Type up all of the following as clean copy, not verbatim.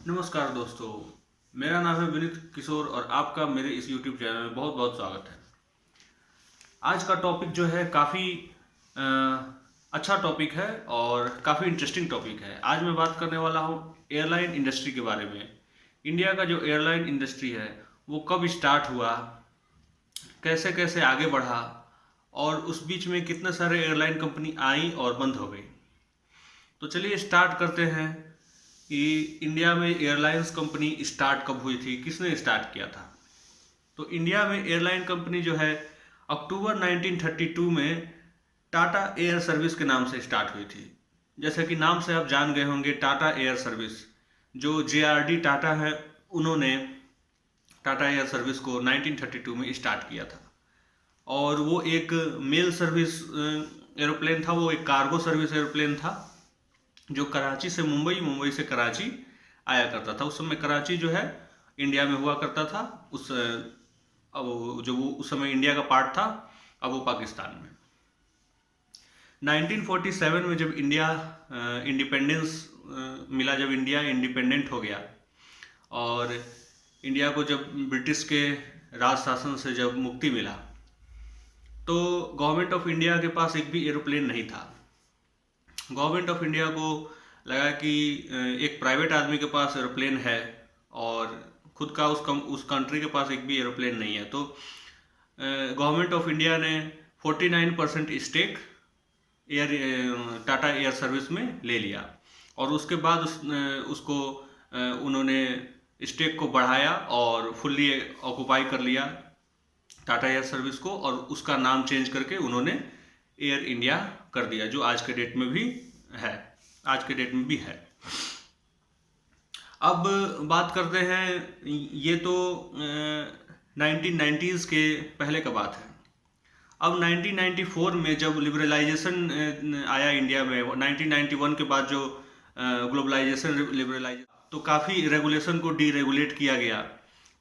नमस्कार दोस्तों, मेरा नाम है विनीत किशोर और आपका मेरे इस YouTube चैनल में बहुत बहुत स्वागत है। आज का टॉपिक जो है काफ़ी अच्छा टॉपिक है और काफ़ी इंटरेस्टिंग टॉपिक है। आज मैं बात करने वाला हूँ एयरलाइन इंडस्ट्री के बारे में। इंडिया का जो एयरलाइन इंडस्ट्री है वो कब स्टार्ट हुआ, कैसे कैसे आगे बढ़ा और उस बीच में कितने सारे एयरलाइन कंपनी आई और बंद हो गई। तो चलिए स्टार्ट करते हैं कि इंडिया में एयरलाइंस कंपनी स्टार्ट कब हुई थी, किसने स्टार्ट किया था। तो इंडिया में एयरलाइन कंपनी जो है अक्टूबर 1932 में टाटा एयर सर्विस के नाम से स्टार्ट हुई थी। जैसे कि नाम से आप जान गए होंगे, टाटा एयर सर्विस, जो JRD टाटा है उन्होंने टाटा एयर सर्विस को 1932 में स्टार्ट किया था। और वो एक मेल सर्विस एरोप्लेन था, वो एक कार्गो सर्विस एरोप्लेन था जो कराची से मुंबई, मुंबई से कराची आया करता था। उस समय कराची जो है इंडिया में हुआ करता था। अब जो वो उस समय इंडिया का पार्ट था, अब वो पाकिस्तान में। 1947 में जब इंडिया इंडिपेंडेंस मिला, जब इंडिया इंडिपेंडेंट हो गया और इंडिया को जब ब्रिटिश के राज शासन से जब मुक्ति मिला, तो गवर्नमेंट ऑफ इंडिया के पास एक भी एरोप्लेन नहीं था। गवर्नमेंट ऑफ इंडिया को लगा कि एक प्राइवेट आदमी के पास एरोप्लेन है और खुद का उस कंट्री के पास एक भी एरोप्लेन नहीं है, तो गवर्नमेंट ऑफ इंडिया ने 49% स्टेक टाटा एयर सर्विस में ले लिया और उसके बाद उसको उन्होंने स्टेक को बढ़ाया और फुल्ली ऑक्युपाई कर लिया टाटा एयर सर्विस को, और उसका नाम चेंज करके उन्होंने एयर इंडिया कर दिया, जो आज के डेट में भी है। अब बात करते हैं, ये तो 1990s के पहले का बात है। अब 1994 में जब लिबरलाइजेशन आया इंडिया में, 1991 के बाद जो ग्लोबलाइजेशन लिबरलाइजेशन, तो काफ़ी रेगुलेशन को डीरेगुलेट किया गया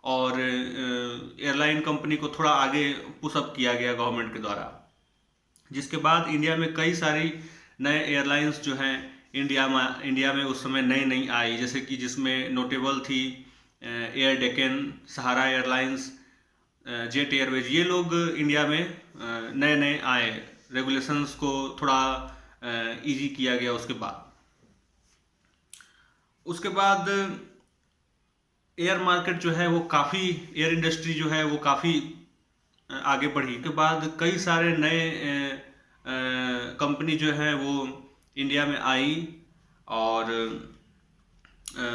और एयरलाइन कंपनी को थोड़ा आगे पुशअप किया गया गवर्नमेंट के द्वारा, जिसके बाद इंडिया में कई सारी नए एयरलाइंस जो हैं इंडिया में उस समय नई आई, जैसे कि जिसमें नोटेबल थी एयर डेक्कन, सहारा एयरलाइंस, जेट एयरवेज। ये लोग इंडिया में नए आए, रेगुलेशंस को थोड़ा इजी किया गया। उसके बाद एयर मार्केट जो है वो काफ़ी, एयर इंडस्ट्री जो है वो काफ़ी आगे बढ़ी के बाद कई सारे नए कंपनी जो है वो इंडिया में आई और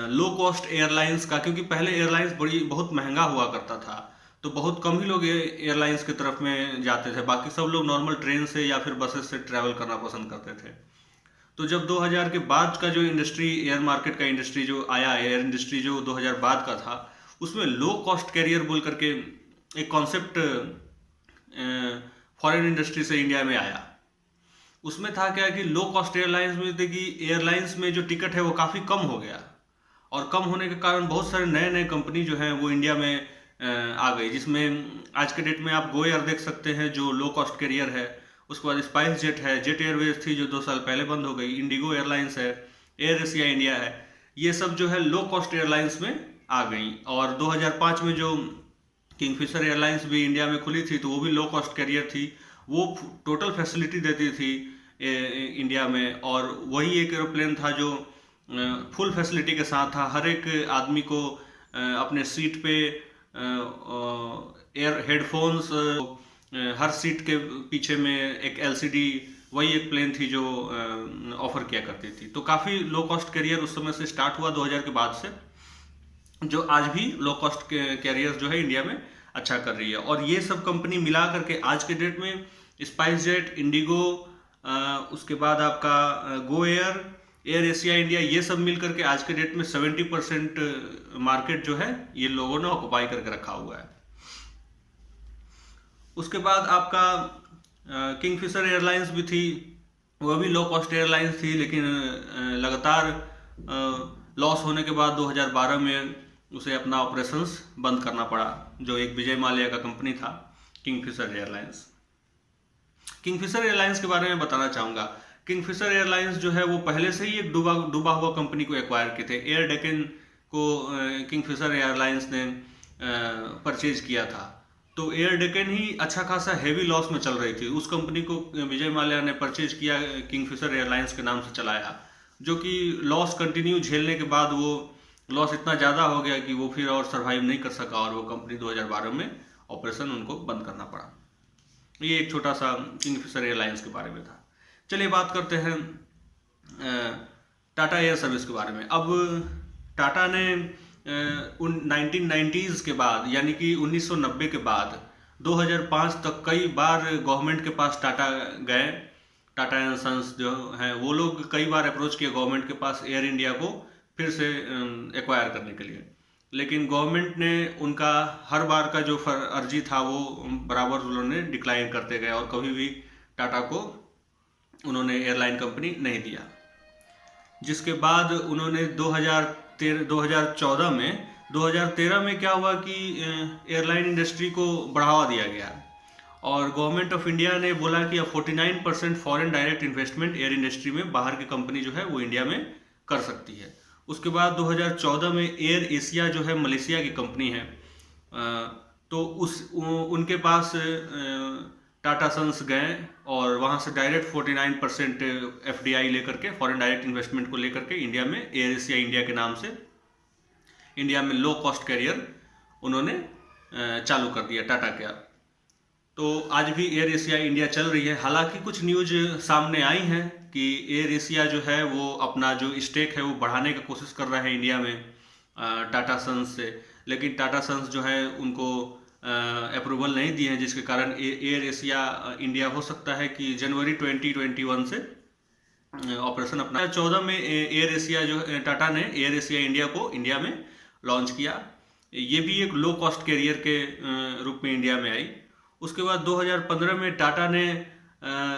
लो कॉस्ट एयरलाइंस का, क्योंकि पहले एयरलाइंस बहुत महंगा हुआ करता था, तो बहुत कम ही लोग एयरलाइंस की तरफ में जाते थे, बाकी सब लोग नॉर्मल ट्रेन से या फिर बसेस से ट्रैवल करना पसंद करते थे। तो जब 2000 के बाद का जो इंडस्ट्री, एयर मार्केट का इंडस्ट्री जो आया, एयर इंडस्ट्री जो 2000 बाद का था, उसमें लो कॉस्ट कैरियर बोल करके एक कॉन्सेप्ट फॉरेन इंडस्ट्री से इंडिया में आया। उसमें था क्या कि लो कॉस्ट एयरलाइंस में थे कि एयरलाइंस में जो टिकट है वो काफ़ी कम हो गया और कम होने के कारण बहुत सारे नए कंपनी जो हैं वो इंडिया में आ गई, जिसमें आज के डेट में आप गो एयर देख सकते हैं जो लो कॉस्ट कैरियर है। उसके बाद स्पाइस जेट है, जेट एयरवेज थी जो 2 साल पहले बंद हो गई, इंडिगो एयरलाइंस है, एयर एशिया इंडिया है। ये सब जो है लो कॉस्ट एयरलाइंस में आ गई। और 2005 में जो किंगफिशर एयरलाइंस भी इंडिया में खुली थी, तो वो भी लो कॉस्ट कैरियर थी, वो टोटल फैसिलिटी देती थी इंडिया में, और वही एक एरोप्लेन था जो फुल फैसिलिटी के साथ था। हर एक आदमी को अपने सीट पे एयर हेडफोन्स, हर सीट के पीछे में एक LCD, वही एक प्लेन थी जो ऑफर किया करती थी। तो काफ़ी लो कॉस्ट कैरियर उस समय से स्टार्ट हुआ 2000 के बाद से, जो आज भी लो कॉस्ट कैरियर जो है इंडिया में अच्छा कर रही है। और ये सब कंपनी मिला करके आज के डेट में स्पाइस जेट, इंडिगो, उसके बाद आपका Go Air, air Asia India, ये सब मिल करके आज के डेट में 70% मार्केट जो है ये लोगों ने ऑक्युपाई करके रखा हुआ है। उसके बाद आपका किंगफिशर एयरलाइंस भी थी, वह भी लो कॉस्ट एयरलाइंस थी, लेकिन लगातार लॉस होने के बाद 2012 में उसे अपना ऑपरेशंस बंद करना पड़ा, जो एक विजय माल्या का कंपनी था किंगफिशर एयरलाइंस। किंगफिशर एयरलाइंस के बारे में बताना चाहूँगा। किंगफिशर एयरलाइंस जो है वो पहले से ही एक डूबा हुआ कंपनी को एक्वायर किए थे। एयर डेक्कन को किंगफिशर एयरलाइंस ने परचेज किया था, तो एयर डेक्कन ही अच्छा खासा हेवी लॉस में चल रही थी। उस कंपनी को विजय माल्या ने परचेज किया, किंगफिशर एयरलाइंस के नाम से चलाया, जो कि लॉस कंटिन्यू झेलने के बाद वो लॉस इतना ज़्यादा हो गया कि वो फिर और सर्वाइव नहीं कर सका और वो कंपनी 2012 में ऑपरेशन उनको बंद करना पड़ा। ये एक छोटा सा किंगफिशर एयरलाइंस के बारे में था। चलिए बात करते हैं टाटा एयर सर्विस के बारे में। अब टाटा ने 1990s के बाद, यानी कि 1990 के बाद 2005 तक कई बार गवर्नमेंट के पास टाटा गए। टाटा एंड सन्स जो हैं वो लोग कई बार अप्रोच किए गवर्नमेंट के पास एयर इंडिया को फिर से एक्वायर करने के लिए, लेकिन गवर्नमेंट ने उनका हर बार का जो अर्जी था वो बराबर उन्होंने डिक्लाइन करते गए और कभी भी टाटा को उन्होंने एयरलाइन कंपनी नहीं दिया। जिसके बाद उन्होंने 2013 में क्या हुआ कि एयरलाइन इंडस्ट्री को बढ़ावा दिया गया और गवर्नमेंट ऑफ इंडिया ने बोला कि अब 49% foreign direct investment air industry में बाहर की कंपनी जो है वो इंडिया में कर सकती है। उसके बाद 2014 में एयर एशिया जो है मलेशिया की कंपनी है, तो उनके पास टाटा सन्स गए और वहाँ से डायरेक्ट 49% FDI लेकर के, फॉरेन डायरेक्ट इन्वेस्टमेंट को लेकर के इंडिया में एयर एशिया इंडिया के नाम से इंडिया में लो कॉस्ट कैरियर उन्होंने चालू कर दिया, टाटा केयर। तो आज भी एयर एशिया इंडिया चल रही है। हालांकि कुछ न्यूज सामने आई हैं कि एयर एशिया जो है वो अपना जो स्टेक है वो बढ़ाने की कोशिश कर रहा है इंडिया में टाटा सन्स से, लेकिन टाटा सन्स जो है उनको अप्रूवल नहीं दिए हैं, जिसके कारण एयर एशिया इंडिया हो सकता है कि जनवरी 2021 से ऑपरेशन अपना 14 में एयर एशिया जो टाटा ने एयर एशिया इंडिया को इंडिया में लॉन्च किया। ये भी एक लो कॉस्ट कैरियर के रूप में इंडिया में आई। उसके बाद 2015 में टाटा ने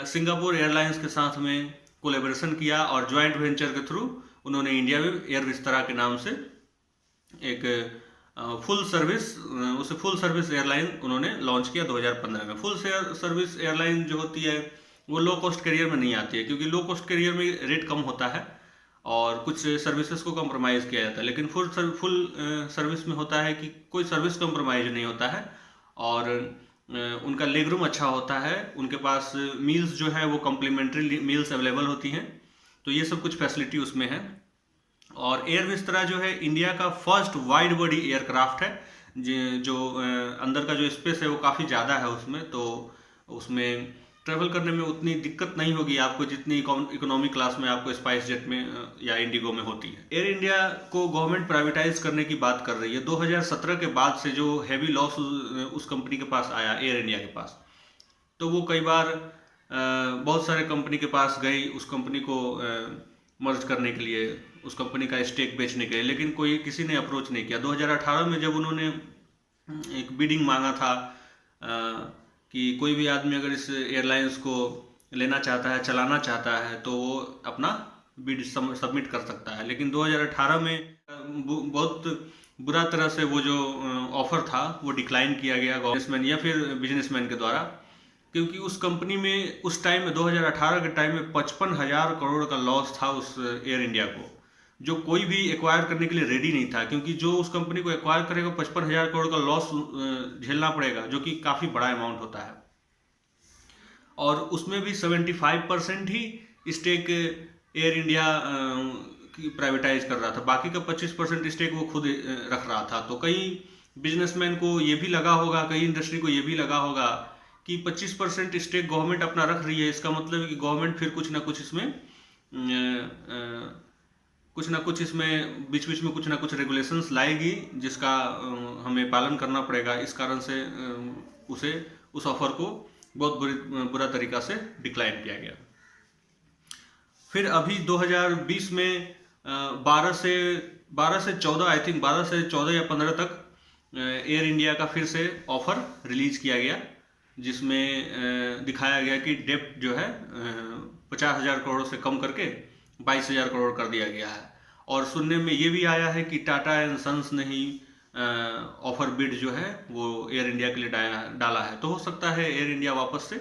सिंगापुर एयरलाइंस के साथ में कोलैबोरेशन किया और ज्वाइंट वेंचर के थ्रू उन्होंने इंडिया में एयर विस्तारा के नाम से एक फुल सर्विस एयरलाइन उन्होंने लॉन्च किया 2015 में। फुल सर्विस एयरलाइन जो होती है वो लो कॉस्ट कैरियर में नहीं आती है, क्योंकि लो कॉस्ट कैरियर में रेट कम होता है और कुछ सर्विसेज को कंप्रोमाइज़ किया जाता है, लेकिन फुल सर्विस में होता है कि कोई सर्विस कंप्रोमाइज नहीं होता है और उनका लेग रूम अच्छा होता है, उनके पास मील्स जो है वो कम्प्लीमेंट्री मील्स अवेलेबल होती हैं, तो ये सब कुछ फैसिलिटी उसमें है। और एयर विस्तारा जो है इंडिया का फर्स्ट वाइड बॉडी एयरक्राफ्ट है, जो अंदर का जो स्पेस है वो काफ़ी ज़्यादा है उसमें, तो उसमें ट्रैवल करने में उतनी दिक्कत नहीं होगी आपको जितनी इकोनॉमी क्लास में आपको स्पाइस जेट में या इंडिगो में होती है। एयर इंडिया को गवर्नमेंट प्राइवेटाइज करने की बात कर रही है। 2017 के बाद से जो हैवी लॉस उस कंपनी के पास आया, एयर इंडिया के पास, तो वो कई बार बहुत सारे कंपनी के पास गई उस कंपनी को मर्ज करने के लिए, उस कंपनी का स्टेक बेचने के लिए, लेकिन किसी ने अप्रोच नहीं किया। 2018 में जब उन्होंने एक बिडिंग मांगा था कि कोई भी आदमी अगर इस एयरलाइंस को लेना चाहता है, चलाना चाहता है, तो वो अपना बिड सबमिट कर सकता है, लेकिन 2018 में बहुत बुरा तरह से वो जो ऑफर था वो डिक्लाइन किया गया बिजनेसमैन या फिर बिजनेसमैन के द्वारा, क्योंकि उस कंपनी में उस टाइम में 2018 के टाइम में 55,000 करोड़ का लॉस था उस एयर इंडिया को, जो कोई भी एक्वायर करने के लिए रेडी नहीं था, क्योंकि जो उस कंपनी को एक्वायर करेगा 55,000 करोड़ का लॉस झेलना पड़ेगा, जो कि काफ़ी बड़ा अमाउंट होता है। और उसमें भी 75% ही स्टेक एयर इंडिया की प्राइवेटाइज कर रहा था, बाकी का 25% स्टेक वो खुद रख रहा था। तो कई बिजनेसमैन को ये भी लगा होगा, कई इंडस्ट्री को ये भी लगा होगा कि 25% स्टेक गवर्नमेंट अपना रख रही है, इसका मतलब है कि गवर्नमेंट फिर कुछ ना कुछ इसमें बीच बीच में कुछ ना कुछ रेगुलेशंस लाएगी, जिसका हमें पालन करना पड़ेगा। इस कारण से उस ऑफर को बहुत बुरा तरीका से डिक्लाइन किया गया। फिर अभी 2020 में 12 से 14 आई थिंक 12 से 14 या 15 तक एयर इंडिया का फिर से ऑफर रिलीज किया गया, जिसमें दिखाया गया कि डेप्ट जो है 50,000 करोड़ से कम करके 22,000 करोड़ कर दिया गया है। और सुनने में ये भी आया है कि टाटा एंड सन्स ने ही ऑफर बिड जो है वो एयर इंडिया के लिए डाला है, तो हो सकता है एयर इंडिया वापस से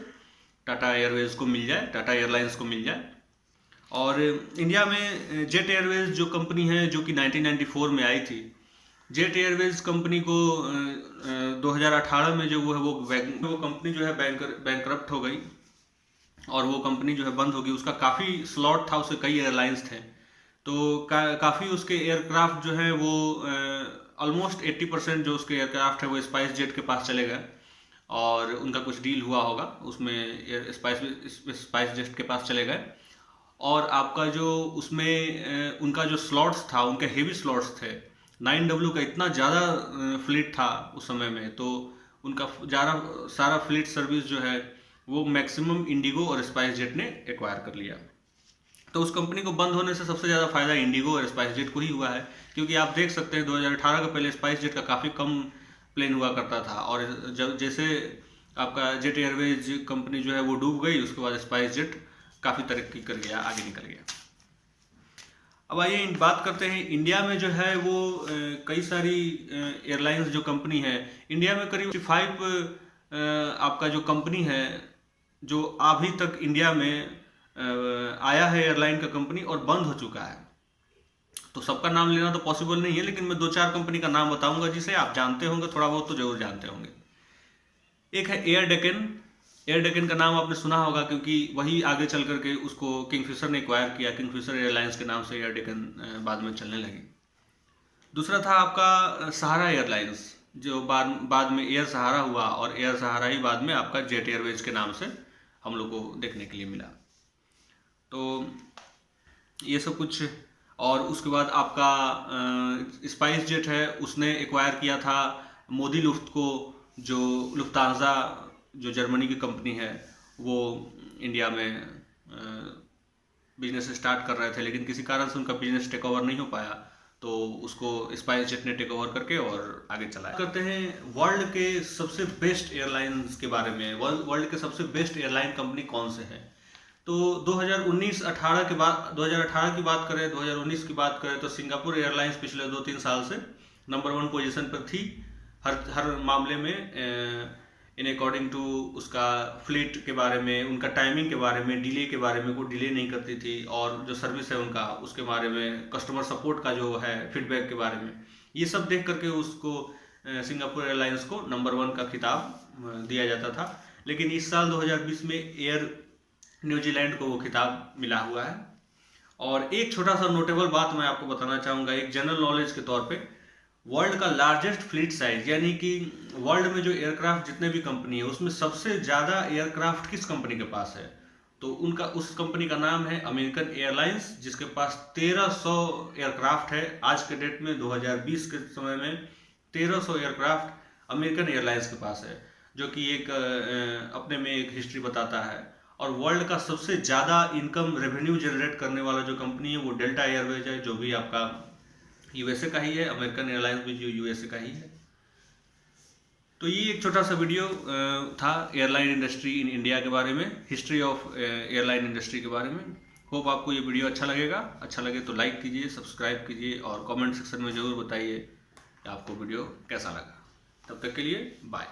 टाटा एयरवेज को मिल जाए, टाटा एयरलाइंस को मिल जाए और इंडिया में जेट एयरवेज जो कंपनी है, जो कि 1994 में आई थी, जेट एयरवेज कंपनी को 2018 में जो वो कंपनी जो है बैंकरप्ट हो गई और वो कंपनी जो है बंद हो गई। उसका काफ़ी स्लॉट था, उसके कई एयरलाइंस थे, तो काफ़ी उसके एयरक्राफ्ट जो है वो ऑलमोस्ट 80% जो उसके एयरक्राफ्ट है वो स्पाइस जेट के पास चले गए और उनका कुछ डील हुआ होगा उसमें, स्पाइस जेट के पास चले गए। और आपका जो उसमें उनका जो स्लॉट्स था, उनके हेवी स्लॉट्स थे, 9W का इतना ज़्यादा फ्लीट था उस समय में, तो उनका सारा फ्लीट सर्विस जो है वो मैक्सिमम इंडिगो और स्पाइस जेट ने एक्वायर कर लिया। तो उस कंपनी को बंद होने से सबसे ज़्यादा फायदा इंडिगो और स्पाइस जेट को ही हुआ है, क्योंकि आप देख सकते हैं 2018 का पहले स्पाइस जेट का काफ़ी कम प्लेन हुआ करता था, और जब जैसे आपका जेट एयरवेज कंपनी जो है वो डूब गई, उसके बाद स्पाइस जेट काफ़ी तरक्की कर गया, आगे निकल गया। अब आइए बात करते हैं इंडिया में जो है वो कई सारी एयरलाइंस जो कंपनी है इंडिया में, करीब 55 आपका जो कंपनी है जो अभी तक इंडिया में आया है एयरलाइन का कंपनी और बंद हो चुका है। तो सबका नाम लेना तो पॉसिबल नहीं है, लेकिन मैं 2-4 कंपनी का नाम बताऊंगा जिसे आप जानते होंगे, थोड़ा बहुत तो जरूर जानते होंगे। एक है एयर डेक्कन। एयर डेक्कन का नाम आपने सुना होगा, क्योंकि वही आगे चल करके उसको किंगफिशर ने एक्वायर किया। किंगफिशर एयरलाइंस के नाम से एयर डेक्कन बाद में चलने लगी। दूसरा था आपका सहारा एयरलाइंस, जो बाद में एयर सहारा हुआ, और एयर सहारा ही बाद में आपका जेट एयरवेज के नाम से हम लोग को देखने के लिए मिला। तो ये सब कुछ। और उसके बाद आपका स्पाइस जेट है, उसने एक्वायर किया था मोदी लुफ्त को, जो लुफ्तांजा जो जर्मनी की कंपनी है, वो इंडिया में बिजनेस स्टार्ट कर रहे थे, लेकिन किसी कारण से उनका बिजनेस टेक ओवर नहीं हो पाया, तो उसको स्पाइस जेट ने टेक ओवर करके और आगे चलाया। करते हैं वर्ल्ड के सबसे बेस्ट एयरलाइंस के बारे में। वर्ल्ड के सबसे बेस्ट एयरलाइन कंपनी कौन से है? तो 2018 की बात करें, 2019 की बात करें, तो सिंगापुर एयरलाइंस पिछले 2-3 साल से नंबर 1 पोजीशन पर थी हर मामले में, इन अकॉर्डिंग टू उसका फ्लीट के बारे में, उनका टाइमिंग के बारे में, डिले के बारे में, वो डिले नहीं करती थी, और जो सर्विस है उनका उसके बारे में, कस्टमर सपोर्ट का जो है फीडबैक के बारे में, ये सब देख करके उसको सिंगापुर एयरलाइंस को नंबर 1 का खिताब दिया जाता था। लेकिन इस साल 2020 में एयर न्यूजीलैंड को वो खिताब मिला हुआ है। और एक छोटा सा नोटेबल बात मैं आपको बताना चाहूँगा, एक जनरल नॉलेज के तौर पे, वर्ल्ड का लार्जेस्ट फ्लीट साइज, यानी कि वर्ल्ड में जो एयरक्राफ्ट जितने भी कंपनी है उसमें सबसे ज़्यादा एयरक्राफ्ट किस कंपनी के पास है? तो उस कंपनी का नाम है अमेरिकन एयरलाइंस, जिसके पास 1300 एयरक्राफ्ट है। आज के डेट में 2020 के समय में 1300 एयरक्राफ्ट अमेरिकन एयरलाइंस के पास है, जो कि एक अपने में एक हिस्ट्री बताता है। और वर्ल्ड का सबसे ज़्यादा इनकम रेवेन्यू जनरेट करने वाला जो कंपनी है वो डेल्टा एयरवेज है, जो भी आपका यूएसए का ही है। अमेरिकन एयरलाइंस भी जो यूएसए का ही है। तो ये एक छोटा सा वीडियो था एयरलाइन इंडस्ट्री इन इंडिया के बारे में, हिस्ट्री ऑफ एयरलाइन इंडस्ट्री के बारे में। होप आपको ये वीडियो अच्छा लगेगा। अच्छा लगे तो लाइक कीजिए, सब्सक्राइब कीजिए, और कमेंट सेक्शन में ज़रूर बताइए कि आपको वीडियो कैसा लगा। तब तक के लिए बाय।